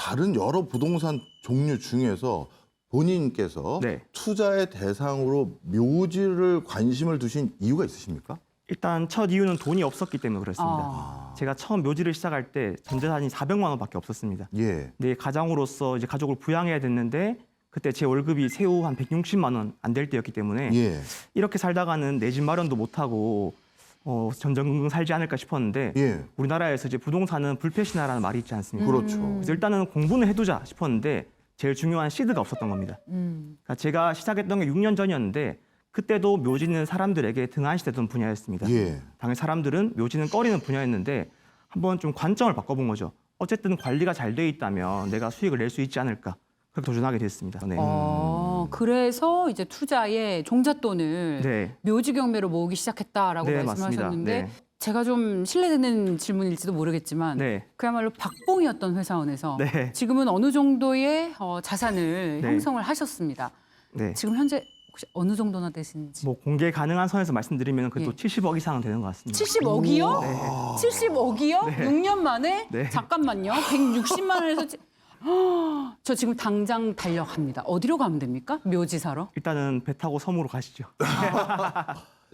다른 여러 부동산 종류 중에서 본인께서 네. 투자의 대상으로 묘지를 관심을 두신 이유가 있으십니까? 일단 첫 이유는 돈이 없었기 때문에 그렇습니다. 아. 제가 처음 묘지를 시작할 때 전재산이 400만 원밖에 없었습니다. 예. 근데 가장으로서 이제 가족을 부양해야 됐는데 그때 제 월급이 세후 한 160만 원 안 될 때였기 때문에 예. 이렇게 살다가는 내 집 마련도 못 하고 전전긍긍 살지 않을까 싶었는데 예. 우리나라에서 이제 부동산은 불패신화라는 말이 있지 않습니까? 그렇죠. 그래서 일단은 공부는 해두자 싶었는데 제일 중요한 시드가 없었던 겁니다. 그러니까 제가 시작했던 게 6년 전이었는데 그때도 묘지는 사람들에게 등한시되던 분야였습니다. 예. 당연히 사람들은 묘지는 꺼리는 분야였는데 한번 좀 관점을 바꿔본 거죠. 어쨌든 관리가 잘 돼 있다면 내가 수익을 낼 수 있지 않을까. 그렇게 도전하게 됐습니다. 네. 그래서 이제 투자에 종잣돈을 네. 묘지 경매로 모으기 시작했다라고 네, 말씀하셨는데 맞습니다. 제가 좀 실례되는 질문일지도 모르겠지만 네. 그야말로 박봉이었던 회사원에서 네. 지금은 어느 정도의 자산을 네. 형성을 하셨습니다. 네. 지금 현재 혹시 어느 정도나 되시는지? 뭐 공개 가능한 선에서 말씀드리면 그래도 예. 70억 이상은 되는 것 같습니다. 70억이요? 네. 70억이요? 네. 6년 만에? 네. 잠깐만요. 160만 원에서 저 지금 당장 달려갑니다. 어디로 가면 됩니까? 묘지 사러? 일단은 배 타고 섬으로 가시죠.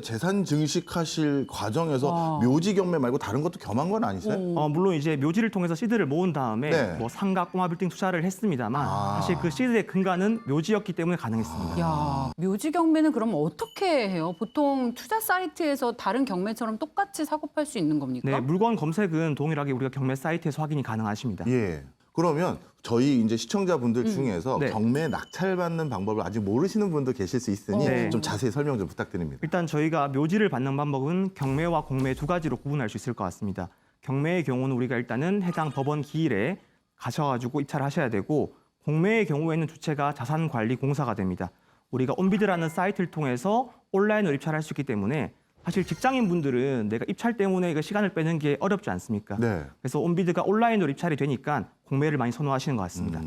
재산 증식하실 과정에서 묘지 경매 말고 다른 것도 겸한 건 아니세요? 물론 이제 묘지를 통해서 시드를 모은 다음에 네. 뭐 상가, 꼬마 빌딩 투자를 했습니다만 사실 그 시드의 근간은 묘지였기 때문에 가능했습니다. 야, 묘지 경매는 그럼 어떻게 해요? 보통 투자 사이트에서 다른 경매처럼 똑같이 사고 팔 수 있는 겁니까? 네, 물건 검색은 동일하게 우리가 경매 사이트에서 확인이 가능하십니다. 예. 그러면 저희 이제 시청자분들 중에서 네. 경매에 낙찰받는 방법을 아직 모르시는 분도 계실 수 있으니 네. 좀 자세히 설명 좀 부탁드립니다. 일단 저희가 묘지를 받는 방법은 경매와 공매 두 가지로 구분할 수 있을 것 같습니다. 경매의 경우는 우리가 일단은 해당 법원 기일에 가셔가지고 입찰을 하셔야 되고 공매의 경우에는 주체가 자산관리공사가 됩니다. 우리가 온비드라는 사이트를 통해서 온라인으로 입찰할 수 있기 때문에 사실 직장인분들은 내가 입찰 때문에 이거 시간을 빼는 게 어렵지 않습니까? 네. 그래서 온비드가 온라인으로 입찰이 되니까 공매를 많이 선호하시는 것 같습니다.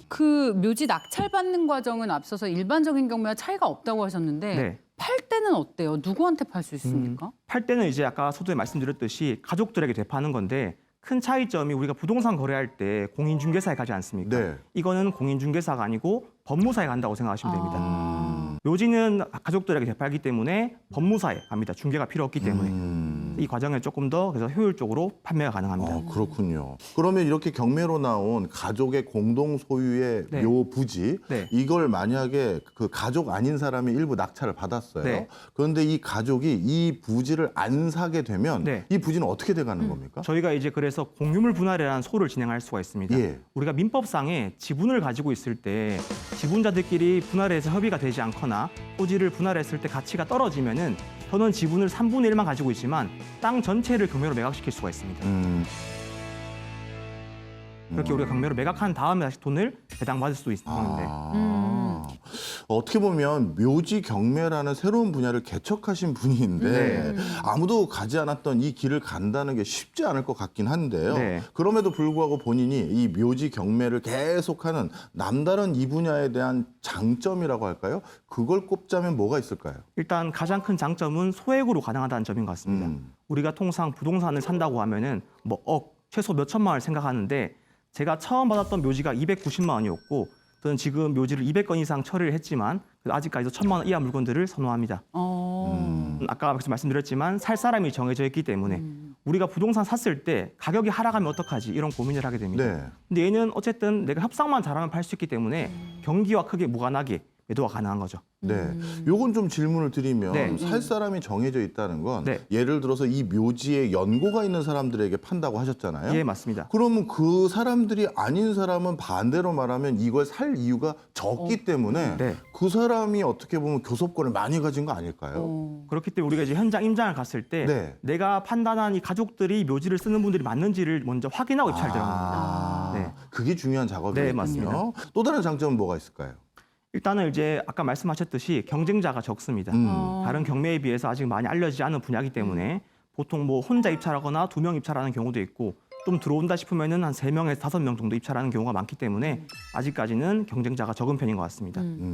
그 묘지 낙찰 받는 과정은 앞서서 일반적인 경매와 차이가 없다고 하셨는데 네. 팔 때는 어때요? 누구한테 팔 수 있습니까? 팔 때는 이제 아까 서두에 말씀드렸듯이 가족들에게 되파는 건데 큰 차이점이 우리가 부동산 거래할 때 공인중개사에 가지 않습니까? 네. 이거는 공인중개사가 아니고 법무사에 간다고 생각하시면 됩니다. 묘지는 가족들에게 되팔기 때문에 법무사에 갑니다. 중개가 필요 없기 때문에. 이 과정을 조금 더 그래서 효율적으로 판매가 가능합니다. 그렇군요. 그러면 이렇게 경매로 나온 가족의 공동 소유의 네. 묘 부지 네. 이걸 만약에 그 가족 아닌 사람이 일부 낙찰을 받았어요. 네. 그런데 이 가족이 이 부지를 안 사게 되면 네. 이 부지는 어떻게 돼가는 겁니까? 저희가 이제 그래서 공유물 분할이라는 소를 진행할 수가 있습니다. 예. 우리가 민법상에 지분을 가지고 있을 때 지분자들끼리 분할해서 협의가 되지 않거나 토지를 분할했을 때 가치가 떨어지면은 저는 지분을 3분의 1만 가지고 있지만 땅 전체를 경매로 매각시킬 수가 있습니다. 그렇게 우리가 경매로 매각한 다음에 다시 돈을 배당받을 수도 있는 건데. 어떻게 보면 묘지 경매라는 새로운 분야를 개척하신 분인데 아무도 가지 않았던 이 길을 간다는 게 쉽지 않을 것 같긴 한데요. 네. 그럼에도 불구하고 본인이 이 묘지 경매를 계속하는 남다른 이 분야에 대한 장점이라고 할까요? 그걸 꼽자면 뭐가 있을까요? 일단 가장 큰 장점은 소액으로 가능하다는 점인 것 같습니다. 우리가 통상 부동산을 산다고 하면은 뭐 최소 몇 천만 원을 생각하는데 제가 처음 받았던 묘지가 290만 원이었고 저는 지금 묘지를 200건 이상 처리를 했지만 아직까지도 1,000만 원 이하 물건들을 선호합니다. 아까 말씀드렸지만 살 사람이 정해져 있기 때문에 우리가 부동산 샀을 때 가격이 하락하면 어떡하지 이런 고민을 하게 됩니다. 네. 근데 얘는 어쨌든 내가 협상만 잘하면 팔 수 있기 때문에 경기와 크게 무관하게 매도가 가능한 거죠. 네, 요건 좀 질문을 드리면 네. 살 사람이 정해져 있다는 건 네. 예를 들어서 이 묘지에 연고가 있는 사람들에게 판다고 하셨잖아요. 예, 맞습니다. 그러면 그 사람들이 아닌 사람은 반대로 말하면 이걸 살 이유가 적기 때문에 네. 그 사람이 어떻게 보면 교섭권을 많이 가진 거 아닐까요? 그렇기 때문에 우리가 이제 현장 임장을 갔을 때 네. 내가 판단한 이 가족들이 묘지를 쓰는 분들이 맞는지를 먼저 확인하고 입찰을 들어가는 겁니다. 네. 그게 중요한 작업이거든요. 네, 맞습니다. 또 다른 장점은 뭐가 있을까요? 일단은 이제 아까 말씀하셨듯이 경쟁자가 적습니다. 다른 경매에 비해서 아직 많이 알려지지 않은 분야이기 때문에 보통 뭐 혼자 입찰하거나 2명 입찰하는 경우도 있고 좀 들어온다 싶으면은 한 3명에서 5명 정도 입찰하는 경우가 많기 때문에 아직까지는 경쟁자가 적은 편인 것 같습니다.